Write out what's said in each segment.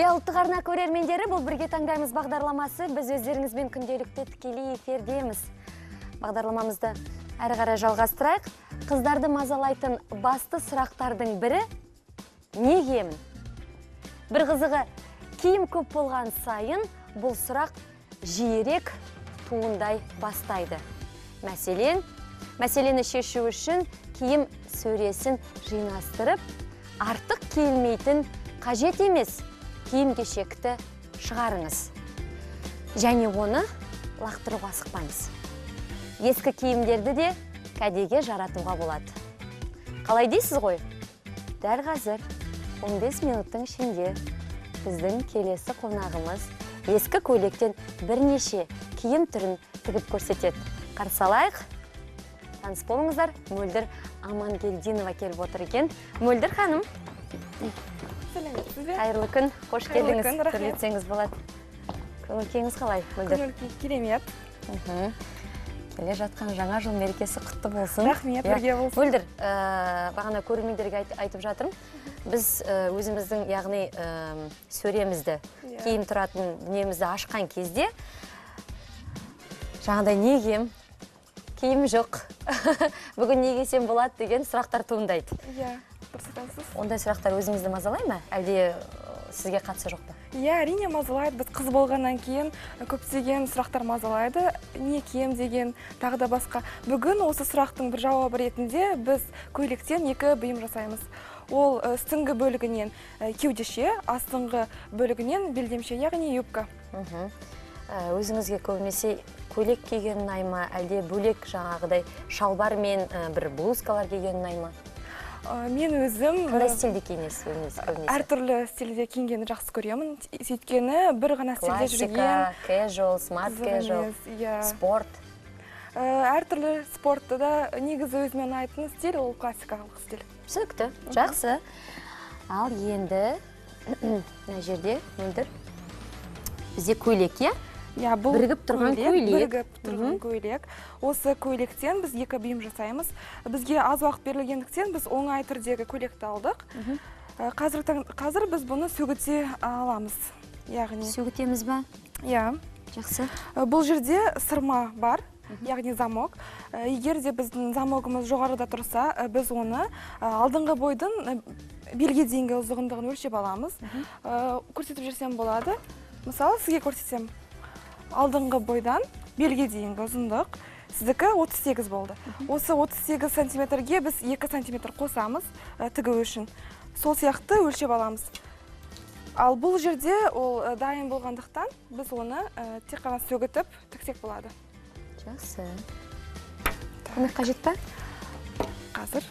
Ұлттық арна көрермендері, бұл бірге таңдаймыз бағдарламасы. Біз өздеріңізбен күнделікті тікелей эфирдеміз. Бағдарламамызды әрі қарай жалғастырайық. Қыздарды мазалайтын басты сұрақтардың бірі не киемін? Бір қызығы, киім көп болған сайын бұл сұрақ жиірек туындай бастайды. Мәселені шешу үшін киім сөресін жинастырып, артық киілмейтін қажет емес киім кешекті шығарыңыз. Және оны лақтыруға асықпаңыз. Ескі киімдерді де кәдеге жаратуға болады. Қалай дейсіз ғой? Дәл қазір 15 минуттың ішінде біздің келесі қонағымыз ескі көйлектен бірнеше киім түрін тігіп көрсетеді. Қарсы алайық. Таныс болыңыздар, Мөлдір Амангелдинова келіп отыр екен. Мөлдір ханым. Қайырлы күн, қош келдіңіз. Төрлетсеңіз болады. Көңіл-күйіңіз қалай, Мөлдір? Көңіл-күй керемет. Келе жатқан жаңа жыл мерекесі құтты болсын. Рахмет, бірге болсын. Мөлдір, бағана көрермендерге айтып жатырмын. Біз өзіміздің, яғни сөремізді, киім тұратын дүниемізді ашқан кезде жаңағыдай не кием? Киім жоқ. Бүгін не кисем болады деген сұрақтар туындайды. Иә, дұрыс айтасыз. Ондай сұрақтар өзіңізді мазалай ма? Әлде сізге қатысы жоқ па? Иә, әрине мазалайды. Біз қыз болғаннан кейін көптеген сұрақтар мазалайды. Не кием деген, тағы да басқа. Бүгін осы сұрақтың бір жауабы ретінде біз көйлектен екі бұйым жасаймыз. Ол үстіңгі бөлігінен кеудеше, астыңғы бөлігінен белдемше, яғни юбка. Өзіңізге көбінесе көйлек киген ұнайма, әлде бөлек жаңағыдай шалбар мен бір блузкалар киген ұнайма? Мен өзім қандай стильде киінесіз көбінесе? Әртүрлі стильде киінгенді жақсы көремін. Сөйткені бір ғана стильде жүрген. Классика, casual, smart casual, спорт. Әртүрлі спортты да негізі өзіме ұнайтын стиль, ол классикалық стиль. Түсінікті, жақсы. Ал енді мына жерде Мөлдір бізде көйлек, иә? Бірігіп тұрған көйлек. Осы көйлектен біз екі бұйым жасаймыз. Бізге аз уақыт берілгендіктен біз оңай түрдегі көйлекті алдық. Қазір біз бұны сөгіте аламыз. Сөгітеміз ба? Иә. Жақсы. Бұл жерде сырма бар, яғни замок. Егер де біздің замогымыз жоғарыда тұрса, біз оны алдыңғы бойдың белге дейінгі ұзындығын өлшеп аламыз. Көрсетіп жүрсем болады. Мысалы, сізге көрсетсем. Алдыңғы бойдан белге дейінгі ұзындық сіздікі 38 болды. Осы 38 сантиметрге біз 2 сантиметр қосамыз тігу үшін. Сол сияқты өлшеп аламыз. Ал бұл жерде ол дайын болғандықтан біз оны тек қана сөгітіп тіксек болады. Жақсы. Көмек қажет па? Қазір.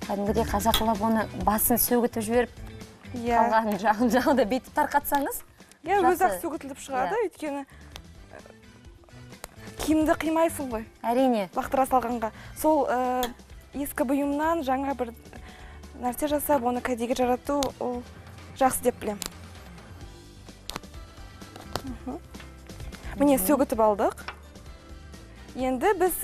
Кәдімгідей қазақылап оны басын сөгітіп жіберіп, қалған жағында бетіп тарқатсаңыз? Иә, өзі-ақ сөгітіліп шығады, өйткені киімді қимайсың ғой. Әрине. Лақтыра салғанға. Сол ескі бұйымнан жаңа бір нәрсе жасап, оны кәдеге жарату жақсы деп білем. Міне сөгітіп алдық. Енді біз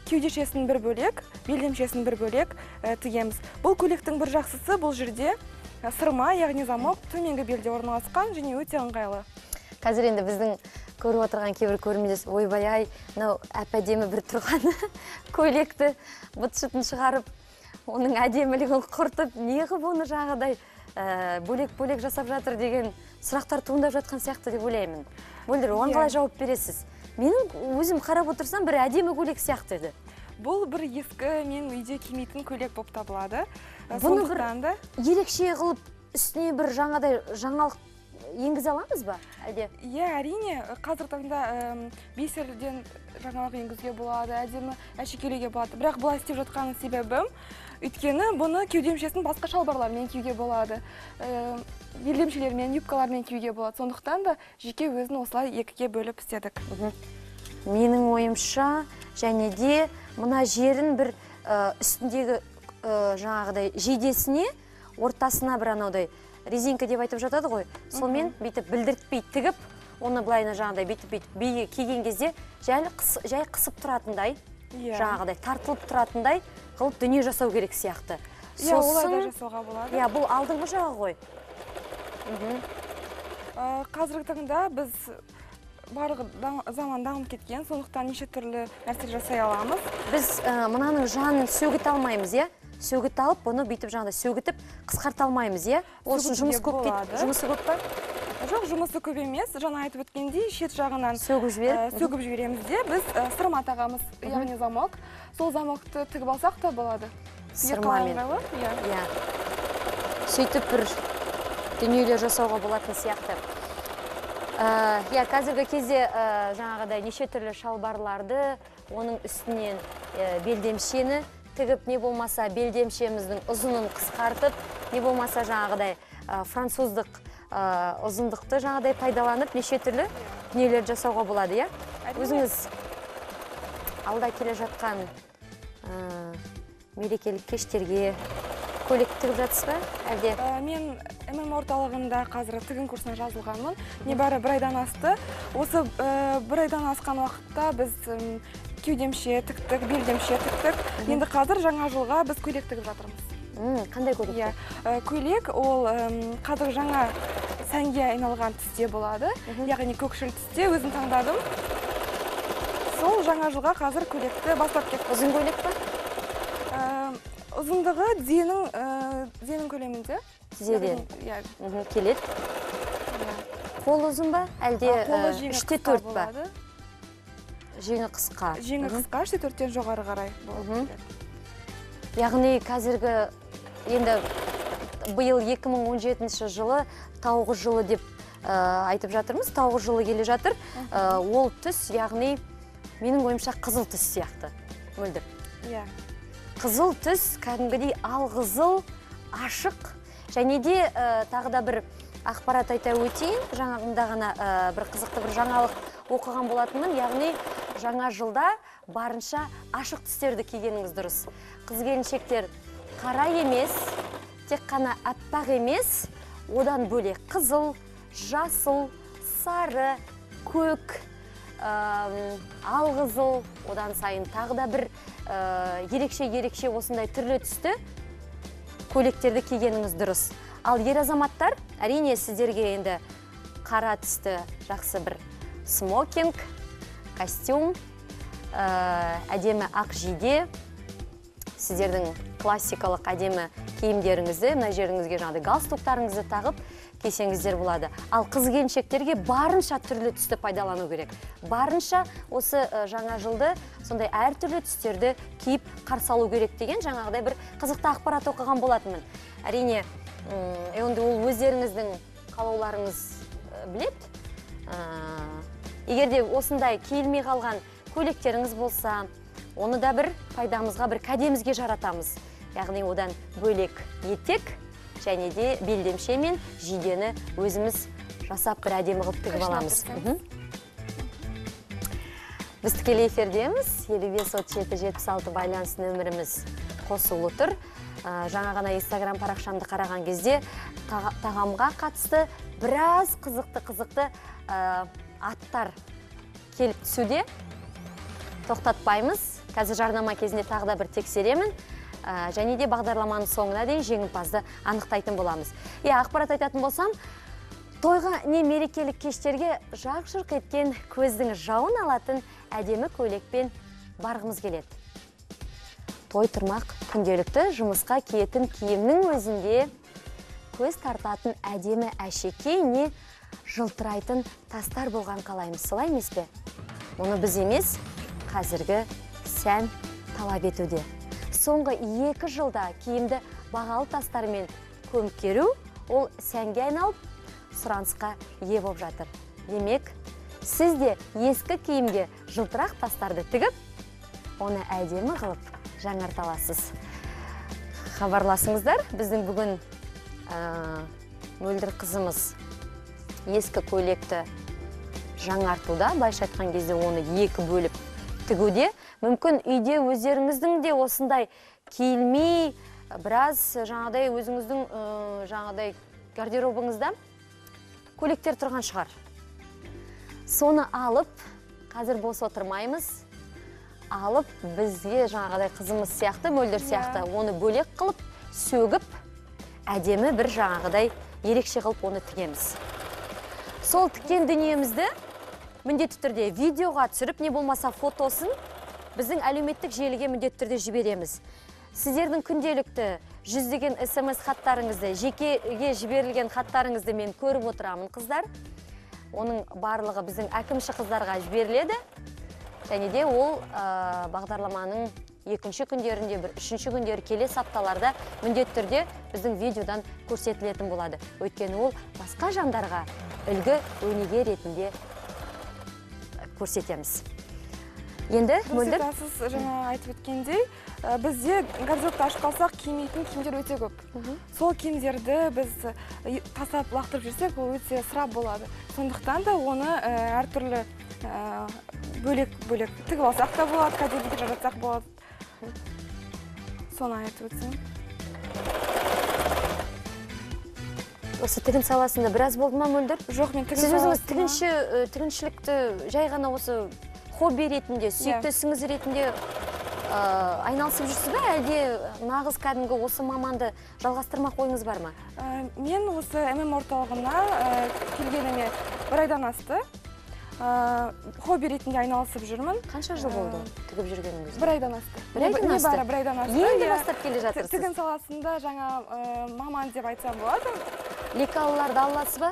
кеудешесін бір бөлек, белдемшесін бір бөлек тігеміз. Бұл көйлектің бір жақсысы бұл жерде сырма, яғни замок төменгі белде орналасқан және өте ыңғайлы. Қазір енді біздің көріп отырған кейбір көрермендер, ойбай-ай, мынау әп-әдемі бір тұрған көйлекті бұт-шытын шығарып, оның әдемілігін құртып, неғып оны жаңағыдай бөлек-бөлек жасап жатыр деген сұрақтар туындап жатқан сияқты деп ойлаймын. Мөлдір, оған қалай жауап бересіз? Менің өзім қарап отырсам бір әдемі көйлек сияқты еді. Бұл бір ескі мен үйде кимейтін көйлек болып табылады. Бұны бір ерекше қылып үстіне бір жаңалық енгізе аламыз ба? Иә, әрине. Қазір таңда бисерден жаңалық енгізуге болады, әдемі әшекейлеуге болады. Бірақ бұлай істеп жатқаның себебім, өйткені бұны кеудемшесін басқа шалбарлармен киюге болады. Белдемшелермен, юбкалармен киюге болады. Сондықтан да жеке өзін осылай екіге бөліп істедік. Менің ойымша, және де мына жерін бір үстіндегі жаңағыдай жейдесіне, ортасына бір анаудай резинка деп айтып жатады ғой. Сонымен бүйтіп білдіртпей тігіп, оны былайына жаңағыдай бүйтіп киген кезде жай қысып тұратындай, жаңағыдай тартылып тұратындай қылып дүние жасау керек сияқты. Иә, олай да жасауға болады. Иә, бұл алдыңғы жағы ғой. Қазіргі таңда біз барлығы заман дамып кеткен, сондықтан неше түрлі нәрсе жасай аламыз. Біз мынаның жанын сөгіт алмаймыз, е? Сөгіт алып, оны бүйтіп жаңағыдай сөгітіп қысқарта алмаймыз, е? Ол үшін жұмысы көп па? Жоқ, жұмысы көп емес. Жаңа айтып өткендей, шет жағынан сөгіп жібереміз де, біз сырма тағамыз, яғни замок. Сол замокты тігіп алсақ та болады. Сырмамен. Сөйтіп бір дүниелер жасауға болатын сияқты. Қазіргі кезде жаңағыдай неше түрлі шалбарларды, оның үстінен белдемшені тігіп, не болмаса белдемшеміздің ұзынын қысқартып, не болмаса жаңағыдай француздық ұзындықты жаңағыдай пайдаланып, неше түрлі дүниелер жасауға болады, е? Өзіңіз алда келе жатқан мерекелік кештерге көйлек тігіп жатсыз ба, әлде? Мен ММ орталығында қазір тігін курсына жазылғанмын. Небәрі бір айдан асты. Осы бір айдан асқан уақытта біз кеудемше тіктік, белдемше тіктік. Енді қазір жаңа жылға біз көйлек тігіп жатырмыз. Қандай көйлек? Көйлек ол қазір жаңа сәнге айналған түсте болады. Яғни көкшіл түсте өзім таңдадым. Сол жаңа жылға қазір көйлекті бастап кеттік. Ұзын көйлек па? Ұзындығы тізенің көлемінде. Тізеден келеді. Қол ұзын ба, әлде 3-4 ба? Жеңі қысқа. Жеңі қысқа, 3-4-тен жоғары қарай. Яғни қазіргі, енді биыл 2017 жылы тауғы жылы деп айтып жатырмыз. Тауғы жылы келе жатыр. Ол түс, яғни менің ойымша қызыл түс сияқты. Мөлдір. Қызыл түс, кәдімгідей алғызыл, ашық, және де тағы да бір ақпарат айта өтейін. Жаңағында ғана бір қызықты бір жаңалық оқыған болатынмын. Яғни жаңа жылда барынша ашық түстерді кигеніңіз дұрыс. Қыз-келіншектер қара емес, тек қана аппақ емес, одан бөлек қызыл, жасыл, сары, көк, алғызыл, одан сайын тағы да бір ерекше осындай түрлі түсті көйлектерді кигеніңіз дұрыс. Ал ер азаматтар, әрине сіздерге енді қара түсті жақсы бір смокинг, костюм, әдемі ақ жейде, сіздердің классикалық әдемі киімдеріңізді, мына жеріңізге жаңағыдай галстуктарыңызды тағып кисеңіздер болады. Ал қыз-келіншектерге барынша түрлі түсті пайдалану керек. Барынша осы жаңа жылды сондай әртүрлі түстерді киіп қарсы алу керек деген жаңағыдай бір қызықты ақпарат оқыған болатынмын. Әрине, енді ол өздеріңіздің қалауларыңыз білет. Егерде осындай киілмей қалған көйлектеріңіз болса, оны да бір пайдамызға, бір кәдемізге жаратамыз. Яғни одан бөлек етек, және де белдемше мен жейдені өзіміз жасап бір әдемі қылып тігіп аламыз. Біз тікелей эфирдеміз. 55-37-76 байланыс нөміріміз қосулы тұр. Жаңа ғана Instagram парақшамды қараған кезде тағамға қатысты біраз қызықты аттар келіп түсуде. Тоқтатпаймыз. Қазір жарнама кезінде тағы да бір тексеремін. Және де бағдарламаның соңына дейін жеңімпазды анықтайтын боламыз. Ақпарат айтатын болсам, тойға не мерекелік кештерге жарқ-жұрқ еткен көздің жауын алатын әдемі көйлекпен барғымыз келеді. Той тұрмақ күнделікті жұмысқа киетін киімнің өзінде көз тартатын әдемі әшекей не жылтырайтын тастар болған қалаймыз, солай емес пе? Оны біз емес, қазіргі сән талап етуде. Соңғы 2 жылда киімді бағалы тастармен көмкеру, ол сәнге айналып, сұранысқа ие болып жатыр. Демек, сіз де ескі киімге жылтырақ тастарды тігіп, оны әдемі қылып жаңарта аласыз. Хабарласыңыздар, біздің бүгін мөлдір қызымыз ескі көйлекті жаңартуда, былайша айтқан кезде оны 2 бөліп тігуде. Мүмкін үйде өздеріңіздің де осындай киілмей, біраз жаңағыдай өзіңіздің жаңағыдай гардеробыңызда көйлектер тұрған шығар. Соны алып, қазір бос отырмаймыз, алып бізге жаңағыдай қызымыз сияқты, мөлдір сияқты, оны бөлек қылып, сөгіп, әдемі бір жаңағыдай ерекше қылып оны тігеміз. Сол тіккен дүниемізді міндетті түрде видеоға түсіріп, не болмаса фотосын біздің әлеуметтік желіге міндетті түрде жібереміз. Сіздердің күнделікті жүздеген SMS хаттарыңызды, жекеге жіберілген хаттарыңызды мен көріп отырамын, қыздар. Оның барлығы біздің әкімші қыздарға жіберіледі. Және де ол бағдарламаның екінші күндерінде, үшінші күндері келесі апталарда міндетті түрде біздің видеодан көрсетілетін болады. Өйткені ол басқа жандарға үлгі өнеге ретінде көрсетеміз. Енді Мөлдір, сіз жаңа айтып өткендей, бізде гардеробты ашып қалсақ кимейтін киімдер өте көп. Сол киімдерді біз тастап лақтырып жүрсек, ол өте ысырап болады. Сондықтан да оны әртүрлі бөлек тігіп алсақ та болады, кәдеге жаратсақ болады. Соны айтып өтсем. осы тігін саласында біраз болды ма, Мөлдір? Жоқ, мен тігін Сіз өзіңіз саласында... тігіншілікті жай ғана осы хобби ретінде, сүйікті ісіңіз ретінде айналысып жүрсіз бе, әлде нағыз кәдімгі осы маманды жалғастырмақ ойыңыз бар ма? Мен осы ММ орталығына келгеніме бір айдан асты. Хобби ретінде айналысып жүрмін. Қанша жыл болды тігіп жүргеніңіз? Бір айдан асты. Бір айдан асты. Енді бастап келе жатырсыз? Тігін саласында жаңа маман деп айтсам болады. Лекалаларды аласыз ба?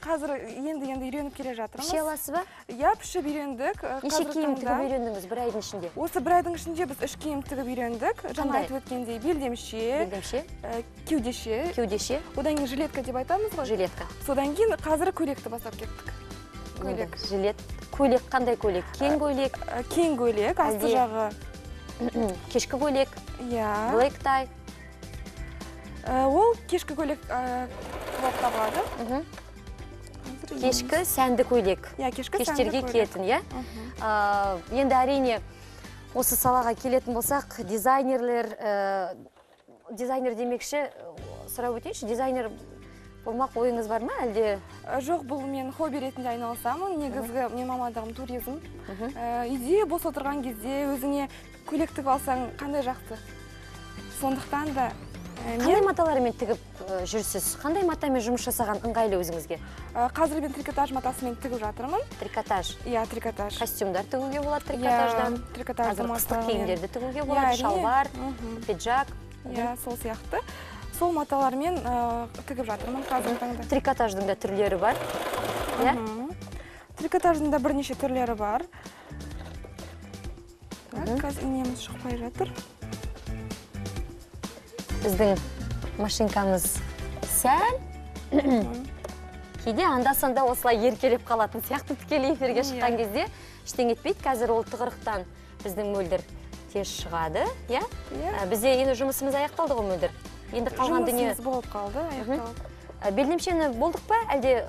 Қазір енді үйреніп келе жатырмыз. Піше аласыз ба? Иә, пішіп үйрендік. Неше киім тігіп үйрендіңіз бір айдың ішінде? Осы бір айдың ішінде біз 3 киім тігіп үйрендік. Жаңа айтып өткендей, белдемше, кеудеше. Одан кейін жилетка деп айтамыз ғой. Жилетка. Содан кейін қазір көйлекті бастап кеттік. Көйлек. Жилет. Көйлек қандай көйлек? Кең көйлек? Кең көйлек, асты жағы. Кешкі көйлек? Иә. Black tie? Ол кешкі көйлек болып табылады. Кешкі сәнді көйлек. Иә, кешкі сәнді көйлек. Кештерге киетін, иә? Енді әрине осы салаға келетін болсақ, дизайнер демекші, сұрап өтейінші, дизайнер болмақ ойыңыз бар ма, әлде? Жоқ, бұл мен хобби ретінде айналысамын. Негізгі мен мамандығым туризм. Үйде бос отырған кезде өзіңе көйлек тігіп алсаң қандай жақсы. Сондықтан да қандай маталармен тігіп жүрсіз? Қандай матамен жұмыс жасаған ыңғайлы өзіңізге? Қазір мен трикотаж матасымен тігіп жатырмын. Трикотаж? Иә, трикотаж. Костюмдар тігуге болады трикотаждан? Трикотажды маталармен. Қазір қыстық киімдерді тігуге болады, шалбар, пиджак. Иә, сол сияқты. Сол маталармен тігіп жатырмын қазіргі таңда. Трикотаждың да түрлері бар. Трикотаждың да бірнеше түрлері бар. Қазір инеміз шықпай жатыр. Біздің машинкамыз сәл. Кейде анда-санда осылай еркелеп қалатын сияқты тікелей эфирге шыққан кезде ештеңе етпейді. Қазір ол тығырықтан біздің Мөлдір тез шығады. Бізде енді жұмысымыз аяқталды ғой, Мөлдір? Енді қалған дүние... Жұмысымыз болып қалды, аяқталды. Белдемшені болдық па, әлде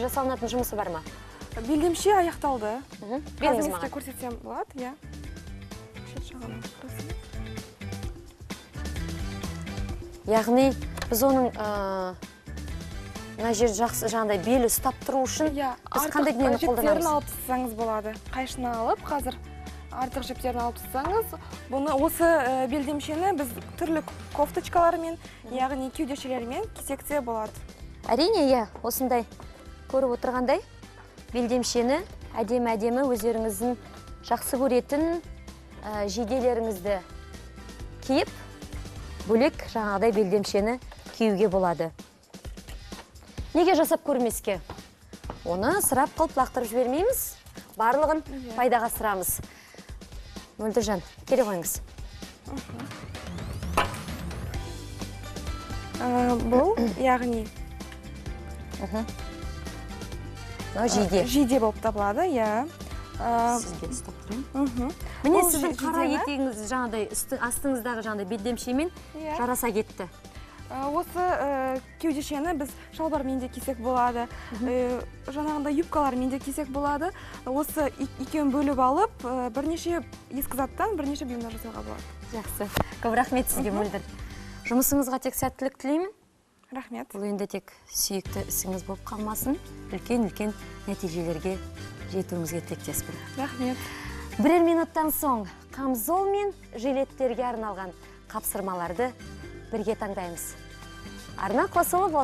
жасалынатын жұмысы бар ма? Белдемше аяқталды. Беріңіз маған. Көрсетсем болады, иә. Яғни, біз оның мына жер жақсы жаңағыдай белі ұстап тұру үшін біз қандай дүниені қолданамыз? Жіптерін алып тастасаңыз болады. Қайшыны алып, қазір артық жіптерін алып тастасаңыз, бұны осы белдемшені біз түрлі кофточкалармен, яғни кеудешелермен кисекте болады. Әрине, осындай көріп отырғандай белдемшені әдемі өздеріңіздің жақсы көретін жейделеріңізді киіп, бөлек жаңағыдай белдемшені киюге болады. Неге жасап көрмеске? Оны сұрап қылып лақтырып жібермейміз, барлығын пайдаға сырамыз. Мөлдіржан, келе қойыңыз. Бұл, яғни жейде. Жейде болып табылады, иә. Сізге ұстап тұрайын. Міне сіздің қара етегіңіз жаңағыдай астыңыздағы жаңағыдай белдемшемен жараса кетті. Осы кеудешені біз шалбармен де кисек болады, жаңағында юбкалармен де кисек болады. Осы екеуін бөліп алып, бірнеше ескі заттан бірнеше бұйымдар жасауға болады. Жақсы. Көп рахмет сізге, Мөлдір. Жұмысыңызға тек сәттілік тілеймін. Рахмет. Бұл енді тек сүйікті ісіңіз болып қалмасын, үлкен-үлкен нәтижелерге жетуіңізге тілектеспін. Рахмет. Бірер минуттан соң қамзол мен жилеттерге арналған қапсырмаларды бірге таңдаймыз. арна қосылып